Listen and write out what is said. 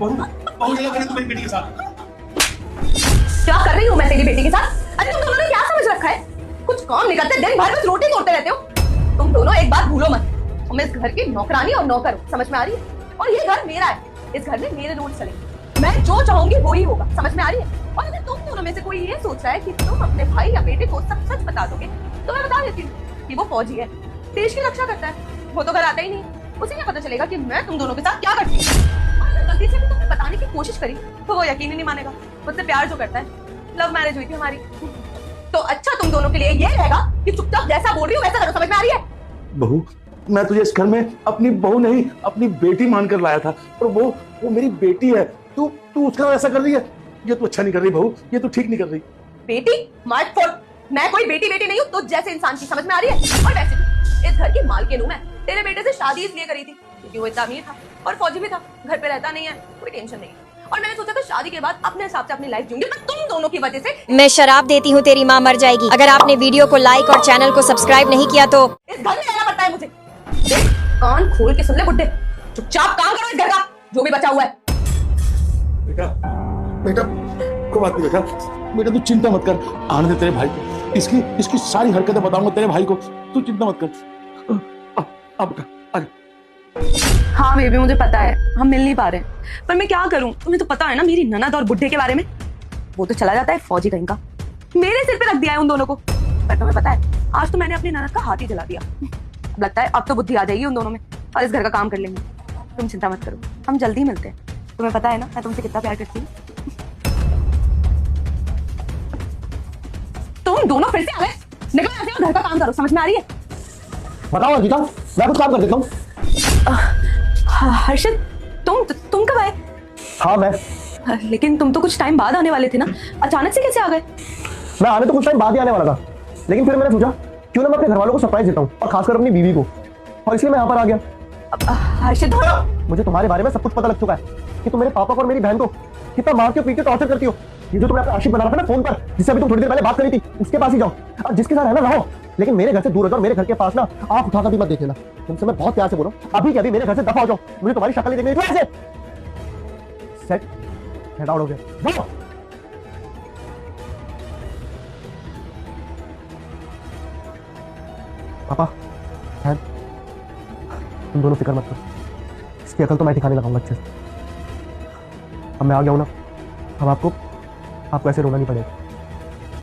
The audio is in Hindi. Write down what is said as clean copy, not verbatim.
बहू ये करे तुम्हारी बेटी के साथ। क्या कर रही हूँ मैं तेरी बेटी के साथ? अरे तुम दोनों ने क्या समझ रखा है? कुछ काम नहीं करते, दिन भर बस रोटी तोड़ते रहते हो। तुम दोनों एक बात भूलो मत, तुम इस घर की नौकरानी और नौकर हो, समझ में आ रही है? और ये घर मेरा है, इस घर में मेरे रूल्स चलेंगे, मैं जो चाहूंगी वो ही होगा, समझ में आ रही है? और अगर तुम दोनों में से कोई ये सोच रहा है कि तुम अपने भाई या बेटे को सब सच बता दोगे, तो मैं बता देती हूँ कि वो फौजी है, देश की रक्षा करता है, वो तो घर आता ही नहीं, उसे क्या पता चलेगा कि मैं तुम दोनों के साथ क्या करती हूँ। और अगर गलती से भी तुमने बताने की कोशिश करी तो वो यकीन ही नहीं मानेगा। मुझसे प्यार जो करता है, लव मैरिज हुई थी हमारी, तो अच्छा तुम दोनों के लिए ये रहेगा कि चुपचाप जैसा बोल रही हो वैसा करो, समझ में आ रही है? बहू, मैं तुझे इस घर में अपनी बहू नहीं अपनी बेटी मानकर लाया था, और वो मेरी बेटी है। तू उसका ऐसा कर रही है, ये तू अच्छा नहीं कर रही बहू, ये तू ठीक नहीं कर रही। बेटी? माय फॉल्ट, मैं कोई बेटी नहीं हूँ तुझ जैसे इंसान की, समझ में आ रही है? और वैसे भी इस घर की मालकिन हूँ मैं, तेरे बेटे से शादी इसलिए करी थी क्योंकि वो इतना अमीर था और फौजी भी था, घर पे रहता नहीं है, कोई टेंशन नहीं, और मैंने सोचा था शादी के बाद अपने हिसाब से अपनी लाइफ जीऊंगी, पर तुम दोनों की वजह से मैं शराब देती हूँ तेरी माँ मर जाएगी। अगर आपने वीडियो को लाइक और चैनल को सब्सक्राइब नहीं किया तो इस घर में रहना पड़ता है मुझे। देख, कान खोल के सुन ले बुड्ढे, चुपचाप काम करो इस घर का जो भी बचा हुआ है। बेटा कोई बात नहीं बेटा तू चिंता मत कर, आने दे तेरे भाई को, इसकी सारी हरकतें बताऊंगा तेरे भाई को, तू चिंता मत कर। अब हाँ बेबी, मुझे पता है हम मिल नहीं पा रहे, पर मैं क्या करूं? तुम्हें तो पता है ना मेरी ननद और बुड्ढे के बारे में, वो तो चला जाता है फौजी कहीं का, मेरे सिर पे रख दिया है उन दोनों को। पर तुम्हें पता है आज तो मैंने अपनी ननद का हाथ ही जला दिया। अब लगता है अब तो बुद्धि आ जाएगी उन दोनों में और इस घर का काम कर लेंगे। तुम चिंता मत करो, हम जल्दी मिलते हैं। तुम्हें पता है ना मैं तुमसे कितना प्यार करती हूँ। तुम दोनों फिर से आ गए, निकलो यहाँ से और घर का काम करो, समझ में आ रही है? बताओ अर्जिता, मैं कुछ काम कर देता हूँ। हर्षित, तुम कब आए? हाँ मैं। लेकिन तुम तो कुछ टाइम बाद आने वाले थे ना, अचानक से कैसे आ गए? मैं आने तो कुछ टाइम बाद ही आने वाला था, लेकिन फिर मैंने सोचा क्यों ना मैं अपने घर वालों को सरप्राइज देता हूँ, और खासकर अपनी बीवी को, और इसलिए मैं यहाँ पर आ गया। हर्षित, मुझे तुम्हारे बारे में सब कुछ पता लग चुका है कि तुम मेरे पापा को और मेरी बहन को कितना मार के पीट के टॉर्चर करती हो। ये जो तुमने अपना आशिक बना रखा था ना फोन पर, जिससे अभी तुम थोड़ी देर पहले बात करी थी, उसके पास ही जाओ और जिसके साथ रहना रहो, लेकिन मेरे घर से दूर हो जाओ। मेरे घर के पास ना आप उठाकर भी मत देख लेना। तुमसे मैं बहुत प्यार से बोलो, अभी के अभी मेरे घर से दफा हो जाओ, मुझे तुम्हारी शक्ल नहीं देखनी है। सेट हेड आउट हो गया, जाओ। पापा तुम दोनों फिक्र मत करो, इसकी अकल तो मैं ठिकाने लगाऊंगा अच्छे से। अब मैं आ गया हूं ना, अब आपको ऐसे रोना नहीं पड़ेगा।